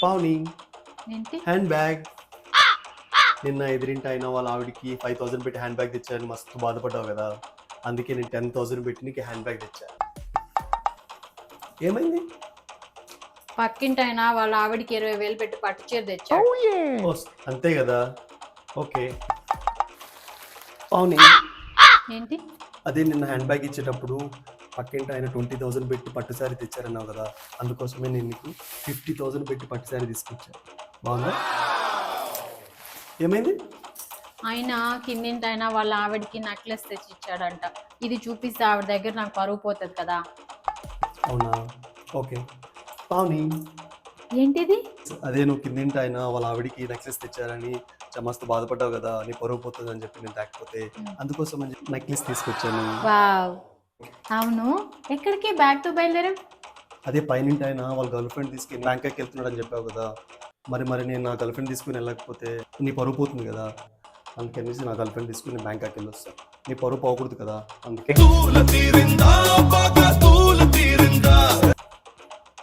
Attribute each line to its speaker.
Speaker 1: పావని
Speaker 2: ఏంటి?
Speaker 1: Hand bag. నిన్న ఎదిరింటి అయిన వాళ్ళ ఆవిడకి 5000 పెట్టి హ్యాండ్ బ్యాగ్ తెచ్చాను, మస్తు బాధపడ్డావు కదా, అందుకే నేను 10,000 పెట్టి నీకు హ్యాండ్ బ్యాగ్ తెచ్చా. ఏమైంది?
Speaker 2: పక్కింటి ఆయన వాళ్ళ ఆవిడికి 20,000 పెట్టి పట్టు చీర తెచ్చాడు.
Speaker 1: ఓ, అంతే కదా. ఓకే పావని,
Speaker 2: ఏంటి?
Speaker 1: అదే నిన్న హ్యాండ్ బ్యాగ్ ఇచ్చేటప్పుడు పక్కింటి ఆయన 20,000 పెట్టి పట్టు శారీ తెచ్చారన్నావు కదా, అందుకోసమే నేను నీకు 50,000 పెట్టి పట్టు శారీ తీసుకొచ్చాను. బాగుందా? ఏమైంది?
Speaker 2: ఆయన కిందింటి ఆయన వాళ్ళ ఆవిడికి నెక్లెస్ తెచ్చి ఇచ్చాడంట. ఇది చూపిస్తే ఆవిడ దగ్గర నాకు పరువు పోతుంది కదా.
Speaker 1: అవునా? ఓకే పావని,
Speaker 2: ఏంటిది?
Speaker 1: అదే నువ్వు కిందింటి ఆయన వాళ్ళ ఆవిడికి నెక్లెస్ తెచ్చారని మస్తు బాధపడ్డావు కదా, నీ పరువు పోతుంది అని చెప్పి నేను తేకపోతే అందుకోసం అని చెప్పి నెక్లెస్ తీసుకొచ్చాను.
Speaker 2: వావ్, అవును. ఎక్కడికి బ్యాగ్ తో బయలుదేరావు?
Speaker 1: అదే పైనింటి ఆయన వాళ్ళ గర్ల్ ఫ్రెండ్ తీసుకుని బ్యాంకాక్ వెళ్తున్నాడు అని చెప్పావు కదా, మరి నేను నా గర్ల్ ఫ్రెండ్ తీసుకుని వెళ్ళకపోతే నీ పరువు పోతుంది కదా, అందుకనేసి నా గర్ల్ ఫ్రెండ్ తీసుకుని బ్యాంకాక్ వెళ్ళి వస్తాను. నీ పరువు పోకూడదు కదా, అందుకే.